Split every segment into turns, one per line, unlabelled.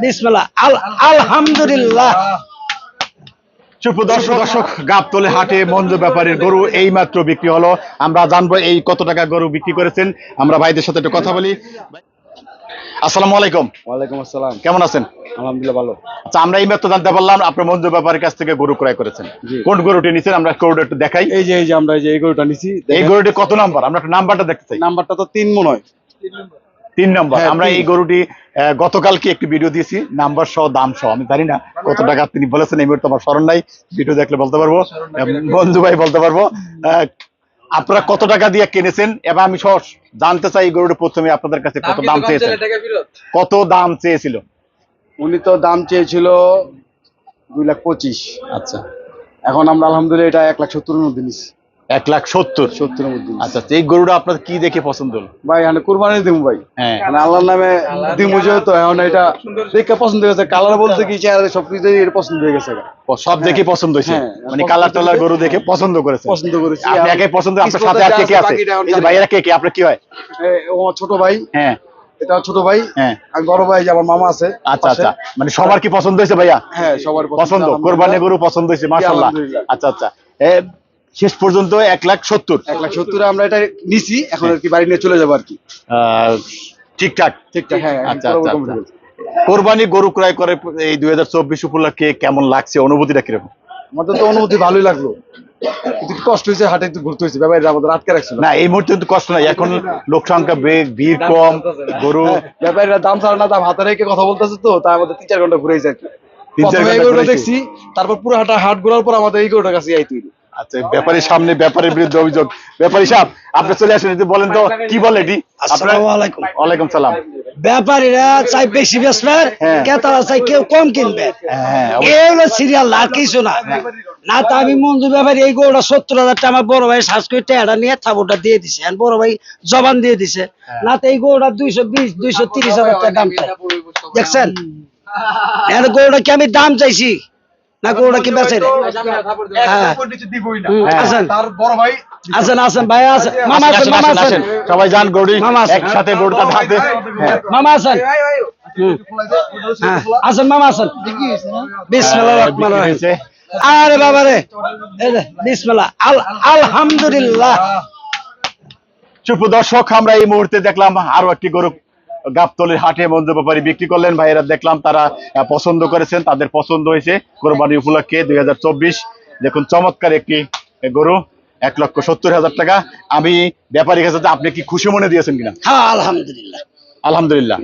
বিসমিল্লাহ আলহামদুলিল্লাহ।
দর্শক গাবতলী হাটে মঞ্জু ব্যাপারীর গরু এই মাত্র বিক্রি হলো। আমরা জানবো এই কত টাকা গরু বিক্রি করেছেন। আমরা ভাইদের সাথে একটু কথা বলি। আসসালামু আলাইকুম।
ওয়ালাইকুম আসসালাম।
কেমন আছেন?
আলহামদুলিল্লাহ ভালো।
আচ্ছা, আমরা এই মাত্র জানতে পারলাম আপনি মঞ্জু ব্যাপারীর কাছ থেকে গরু ক্রয় করেছেন। কোন গরুটি নিছেন? আমরা গরুটা একটু দেখাই।
এই যে আমরা এই গরুটা নিছি।
এই গরুটি কত নাম্বার? আমরা একটু নাম্বারটা দেখতে চাই।
নাম্বারটা তো 3 মনে হয়।
3 নাম্বার।
হ্যাঁ,
আমরা এই গরুটি গতকালকে একটি ভিডিও দিয়েছি, নাম্বার সহ দাম সহ। আমি জানি না কত টাকা তিনি বলেছেন, এই মুহূর্তে আমার স্মরণ নাই। ভিডিও দেখলে বলতে পারবো, বন্ধু ভাই বলতে পারবো। আপনারা কত টাকা দিয়ে কিনেছেন এবং আমি সহ জানতে চাই এই গরুটি প্রথমে আপনাদের কাছে কত দাম চেয়েছেন, কত দাম চেয়েছিল?
উনি তো দাম চেয়েছিল 2,25,000।
আচ্ছা,
এখন আমরা আলহামদুলিল্লাহ এটা 1,70,000 এর মধ্যে নিছি।
1,70,000
এর মধ্যে নিছি।
আচ্ছা, এই গরুটা আপনার কি দেখে পছন্দ হলো?
ভাই আমি কুরবানি দিমু ভাই।
হ্যাঁ,
মানে আল্লাহর নামে দিমু, যেহেতু এখন এটা দেখে পছন্দ হয়ে গেছে। কালার বলতে কি চেহারা সবকিছু এটা পছন্দ হয়ে গেছে।
সব দেখে পছন্দ হয়েছে।
হ্যাঁ,
মানে কালার টালার গরু দেখে পছন্দ করেছে।
পছন্দ করেছি।
আপনি একাই পছন্দ? আপনার সাথে আর কে কে আছে? এই যে ভাইয়েরা কে কে? আপনার কি হয়?
ও ছোট ভাই।
হ্যাঁ,
এটা ছোট ভাই।
হ্যাঁ,
আর বড় ভাই যে আমার মামা আছে।
আচ্ছা আচ্ছা, মানে সবার কি পছন্দ হয়েছে ভাইয়া?
হ্যাঁ, সবার
পছন্দ। কোরবানি গরু পছন্দ হয়েছে, মাশাআল্লাহ। আচ্ছা আচ্ছা, শেষ পর্যন্ত 1,70,000।
1,70,000 আমরা এটা নিছি। এখন আর কি বাড়ি নিয়ে চলে যাবো আর কি।
ঠিকঠাক।
হ্যাঁ।
আচ্ছা আচ্ছা, কোরবানি গরু ক্রয় করে এই 2024 উপলক্ষে কেমন লাগছে? অনুভূতিটা কিরকম?
আমাদের তো অনুভূতি ভালোই লাগলো, কিন্তু কষ্ট হয়েছে, হাটে একটু ঘুরতে হয়েছে। ব্যাপারীরা আমাদের আটকে রাখছিল।
না, এই মুহূর্তে কিন্তু কষ্ট নাই, এখন লোক সংখ্যা ভিড় কম, গরু
ব্যাপারীরা দাম ছাড়া না, দাম হাতে রেখে কথা বলতেছে, তো তাই আমাদের 3-4 ঘন্টা ঘুরেছে আর কি।
3-4
প্রথমে এই
ঘন্টা
গরুটা
ঘুরেছি।
দেখছি, তারপর পুরো হাট ঘোরার পর আমাদের এই গরুটার কাছে আইতে হইলো।
আচ্ছা, ব্যাপারীর সামনে ব্যাপারীর বিরুদ্ধে অভিযোগ। ব্যাপারী সাহেব, আপনি চলে আসেন, একটু বলেন তো কি বলে এটি?
আসসালামু আলাইকুম।
ওয়ালাইকুম সালাম।
ব্যাপারীরা চাই বেশি বেচবে,
হ্যাঁ।
ক্রেতারা চাই কেউ কম কিনবে।
হ্যাঁ,
এই হলো সিরিয়াল, আর কিছু না। না তো আমি মঞ্জু ব্যাপারী এই গরুটা 70,000 টাকা আমার বড় ভাই শ্বাস করে টেয়াটা নিয়ে থাবুটা দিয়ে দিছে, আর বড় ভাই জবান দিয়ে দিছে। না তো এই গরুটা 220-230,000 টাকা দাম চাই। দেখছেন গরুটা কি আমি দাম চাইছি না গরুটা কি বেচে? আসেন ভাই, আসেন মামা, আসেন মামা, আসেন
সবাই যান, গরু
মামা আসেন।
একসাথে গরুটা হাতে।
মামা আসেন। আসেন মামা, আসেন। বিসমিল্লাহির রহমানির রহিম। আরে বাবা রে, বিসমিল্লাহ আলহামদুলিল্লাহ।
দর্শক, আমরা এই মুহূর্তে দেখলাম আরো একটি গরু গাবতলীর হাটে মঞ্জু ব্যাপারী বিক্রি করলেন। ভাইয়েরা দেখলাম তারা পছন্দ করেছেন, তাদের পছন্দ হয়েছে কোরবানি উপলক্ষে 2024। দেখুন, চমৎকার একটি গরু, 1,70,000 টাকা। আমি ব্যাপারীর কাছে, আপনি কি খুশি মনে দিয়েছেন কিনা?
হ্যাঁ, আলহামদুলিল্লাহ।
আলহামদুলিল্লাহ,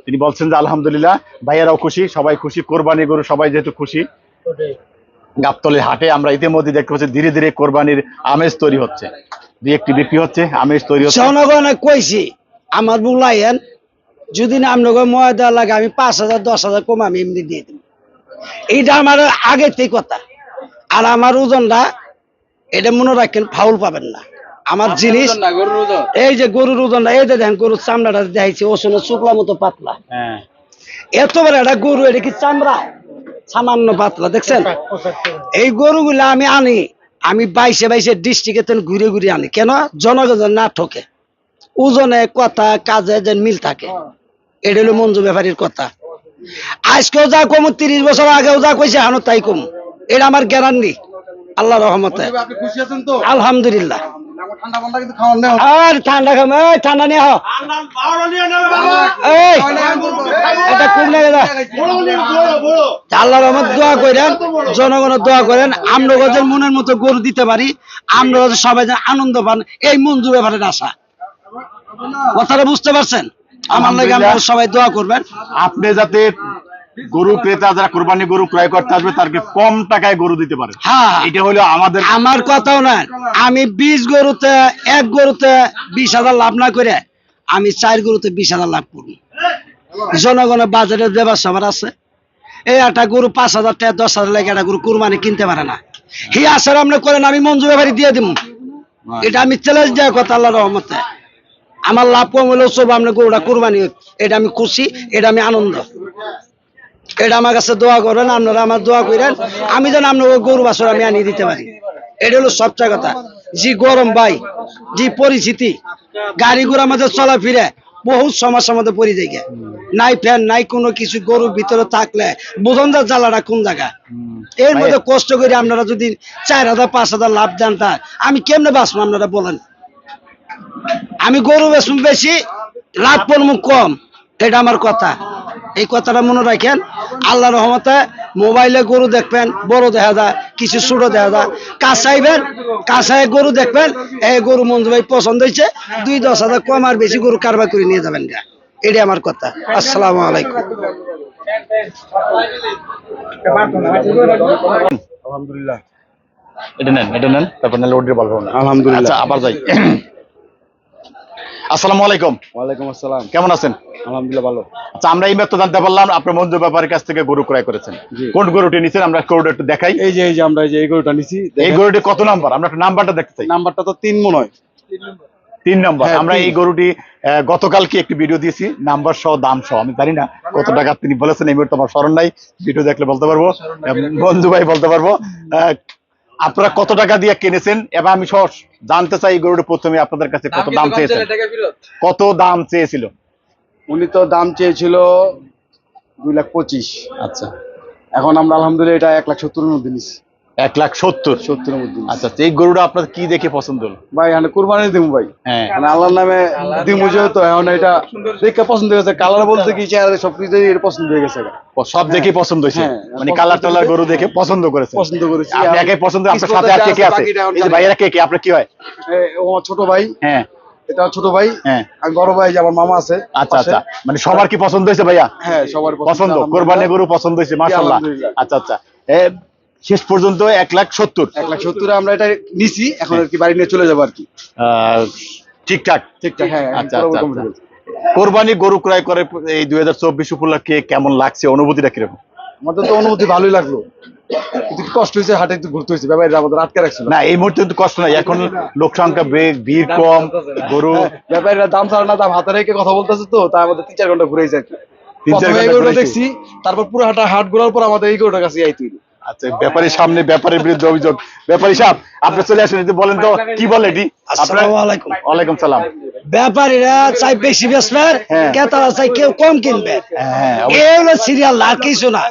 তিনি বলছেন যে আলহামদুলিল্লাহ। ভাইয়েরাও খুশি, সবাই খুশি, কোরবানি গরু সবাই যেহেতু খুশি। গাবতলীর হাটে আমরা ইতিমধ্যে দেখতে পাচ্ছি ধীরে ধীরে কোরবানির আমেজ তৈরি হচ্ছে, দুই একটি বিক্রি হচ্ছে, আমেজ তৈরি হচ্ছে।
জনগণে কইছি আমার বুলাইয়েন, যদি না আপনাকে ময়দা লাগে আমি 5,000-10,000 কম আমি এমনি দিয়ে দেব। এইটা আমার আগের থেকে কথা। আর আমার ওজনটা এটা মনে রাখেন, ফাউল পাবেন না। আমার জিনিস এই যে গরুর ওজনটা, এই যে দেখেন গরুর চামড়াটা দেখাইছে, ওজনে শুকলা মতো পাতলা।
হ্যাঁ,
এত বড় একটা গরু, এটা কি চামড়া? সামান্য পাতলা, দেখছেন? এই গরুগুলা আমি আনি, আমি 22 ডিস্ট্রিক্টে ঘুরে ঘুরে আনি। কেন? জনগণ না ঠকে, ওজনে কথা কাজে যেন মিল থাকে। এটা হলো মঞ্জু ব্যাপারীর কথা। আজকেও যা কম, 30 বছর আগেও যা কইছে আনো তাই কম। এটা আমার গ্যারান্টি, আল্লাহ রহমতে। আলহামদুলিল্লাহ। আর ঠান্ডা খাবে, ঠান্ডা নিয়ে আল্লাহ রহমত দোয়া করেন, জনগণের দোয়া করেন, আমরা মনের মতো গরু দিতে পারি, আমরা সবাই যেন আনন্দ পান, এই মঞ্জু ব্যাপারের আশা। কথাটা বুঝতে পারছেন? আমার লাগে আপনারা সবাই দোয়া করবেন।
আপনি যাতে গরু ক্রেতা যারা কোরবানি গরু ক্রয় করতে আসবে তাদেরকে কম টাকায় গরু দিতে পারে।
হ্যাঁ,
এটা হলো আমাদের।
আমার কথাও না, আমি 20 গরুতে, এক গরুতে 20,000 লাভ না করে আমি 4 গরুতে 20,000 লাভ করব। জনগণের বাজারের ব্যবসা আছে, এই একটা গরু 5,000 টাকা 10,000 লাগে একটা গরু কুরবানি কিনতে পারে না। এই আশা আপনি করেন, আমি মঞ্জু ব্যাপারী দিয়ে দিব। এটা আমি চ্যালেঞ্জ দেওয়ার কথা, আল্লাহ রহমতে। আমার লাভ কম হলেও সব আপনার গরুটা কুরবানি, এটা আমি খুশি, এটা আমি আনন্দ। এটা আমার কাছে দোয়া করেন, আপনারা আমার দোয়া করেন, আমি যেন আপনার গরু বাছুর আমি আনিয়ে দিতে পারি। এটা হলো সবচেয়ে কথা। জি গরম ভাই, জি পরিস্থিতি, গাড়ি ঘোড়া আমাদের চলা ফিরে বহুত সমস্যার মধ্যে পড়ে যায় গে। নাই ফ্যান নাই কোনো কিছু, গরুর ভিতরে থাকলে বোঝন যা জ্বালাটা কোন জায়গা। এর মধ্যে কষ্ট করে আপনারা যদি 4,000-5,000 লাভ দেন, তা আমি কেমনে বাঁচবো আপনারা বলেন? আমি গরু বেচুম বেশি, লাভ করবো কম, এটা আমার কথা। এই কথাটা মনে রাখেন। আল্লাহ রহমতে মোবাইলে গরু দেখবেন, বড় দেখা যায়, কিছু ছোট দেখা যায়। কাছাইবেন, কাছাই গরু দেখবেন, এই গরু মঞ্জু ভাই পছন্দ হয়েছে, 2-10,000 কম আর বেশি গরু কারবার করে নিয়ে যাবেন গা। এটাই আমার কথা। আসসালামু আলাইকুম।
আলহামদুলিল্লাহ।
এটা নেন তারপর নাহলে ওটা বলবো না।
আলহামদুলিল্লাহ।
আচ্ছা আবার যাই। আসসালামু আলাইকুম,
ওয়ালাইকুম আসসালাম।
কেমন আছেন?
আলহামদুলিল্লাহ ভালো।
আচ্ছা, আমরা এই মাত্র জানতে পারলাম আপনার মঞ্জু ব্যাপারীর কাছ থেকে গরু ক্রয় করেছেন।
জি।
কোন গরুটি নিছেন আমরা গরুটা একটু দেখাই।
এই যে আমরা এই গরুটা নিছি।
এই গরুটি কত নাম্বার? আমরা একটু নাম্বারটা দেখতে চাই।
নাম্বারটা তো 3 মনে হয়।
3 নাম্বার।
হ্যাঁ,
আমরা
3
এই গরুটি গতকাল কি একটি ভিডিও দিয়েছি, নাম্বার সহ দাম সহ। আমি জানি না কত টাকা তিনি বলেছেন, এই মুহূর্তে আমার স্মরণ নাই, ভিডিও দেখলে বলতে পারবো, মঞ্জু ভাই বলতে পারবো। আপনারা কত টাকা দিয়ে কিনেছেন এবং আমি সহ জানতে চাই এই গরুটি প্রথমে আপনাদের কাছে কত দাম চেয়েছেন, কত দাম চেয়েছিল?
উনি তো দাম চেয়েছিল 2,25,000।
আচ্ছা,
এখন আমরা আলহামদুলিল্লাহ এটা 1,70,000 এর মধ্যে নিছি।
1,70,000।
70 এর মধ্যে নিছি।
আচ্ছা, এই গরুটা আপনার কি দেখে পছন্দ হলো?
ভাই মানে কুরবানি দিমু ভাই।
হ্যাঁ,
মানে আল্লাহর নামে দিমু, যেহেতু এখন এটা দেখে পছন্দ হয়ে গেছে। কালার বলতে কি চেহারা সবকিছু এর পছন্দ হয়ে গেছে।
সব দেখে পছন্দ হয়েছে,
হ্যাঁ,
মানে কালার টালার গরু দেখে পছন্দ করেছে।
পছন্দ করেছি।
আপনি একে পছন্দ, আপনার সাথে আর কে কে আছে? এই যে ভাইয়েরা কে কে, আপনার কি হয়?
ও আমার ছোট ভাই,
হ্যাঁ
এটা ছোট ভাই।
হ্যাঁ।
আর বড় ভাই যে আমার মামা আছে।
আচ্ছা
পাশে।
আচ্ছা, মানে সবার কি পছন্দ হয়েছে ভাইয়া?
হ্যাঁ, সবার
পছন্দ, কোরবানি গরু পছন্দ হয়েছে, মাশাআল্লাহ।
আলহামদুলিল্লাহ।
আচ্ছা আচ্ছা, শেষ পর্যন্ত 1,70,000।
1,70,000 আমরা এটা নিছি, এখন আর কি বাড়ি নিয়ে চলে যাবো আর কি।
ঠিকঠাক।
ঠিকঠাক, হ্যাঁ।
আচ্ছা আচ্ছা আচ্ছা। কোরবানি গরু ক্রয় করে এই 2024 উপলক্ষে কেমন লাগছে, অনুভূতিটা কিরকম?
আমাদের তো অনুভূতি ভালোই লাগলো, কিন্তু একটু কষ্ট হয়েছে, হাটে একটু ঘুরতে হয়েছে, ব্যাপারীরা আমাদের আটকে রাখছিল।
না, এই মুহূর্তে কিন্তু কষ্ট নাই, এখন লোক সংখ্যা ভিড় কম, গরু
ব্যাপারীরা দাম ছাড়া না, দাম হাতে রেখে কথা বলতেছে, তো তাই আমাদের 3-4 ঘন্টা ঘুরেছে আর কি।
3-4
প্রথমে এই
ঘন্টা
গরুটা
ঘুরেছি।
দেখছি, তারপর পুরো হাট ঘোরার পর আমাদের এই গরুটার কাছে আইতে হইলো।
আচ্ছা, ব্যাপারীর সামনে ব্যাপারীর বিরুদ্ধে অভিযোগ। ব্যাপারী সাহেব, আপনি চলে আসেন, একটু বলেন তো কি বলে এটি?
আসসালামু আলাইকুম।
ওয়ালাইকুম সালাম।
ব্যাপারীরা চাই বেশি বেচবে,
হ্যাঁ।
ক্রেতারা চাই কেউ কম কিনবে।
হ্যাঁ,
এই হলো সিরিয়াল, আর কিছু না।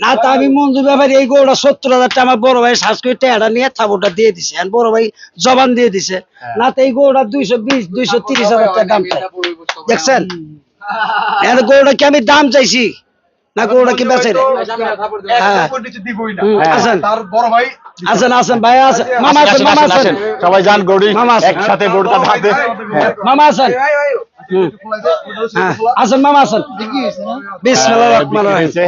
না তো আমি মঞ্জু ব্যাপারী এই গরুটা 70,000 টাকা আমার বড় ভাই শ্বাস করে টেয়াটা নিয়ে থাবুটা দিয়ে দিছে, আর বড় ভাই জবান দিয়ে দিছে। না তো এই গরুটা 220-230,000 টাকা দাম চাই। দেখছেন, এর গরুটা কি আমি দাম চাইছি না গরুটা কি বেচে? হ্যাঁ। আসেন
তার বড় ভাই
আসেন আসেন ভাই, আসেন মামা, আসেন
আসেন,
মামা,
আসেন,
আসেন
আসেন। সবাই যান, গরু
মামা আসেন।
একসাথে গরুটা হাতে। হ্যাঁ।
মামা, আসেন। হ্যাঁ, আসেন মামা, আসেন। বিসমিল্লাহির রহমানির রহিম।
হয়েছে।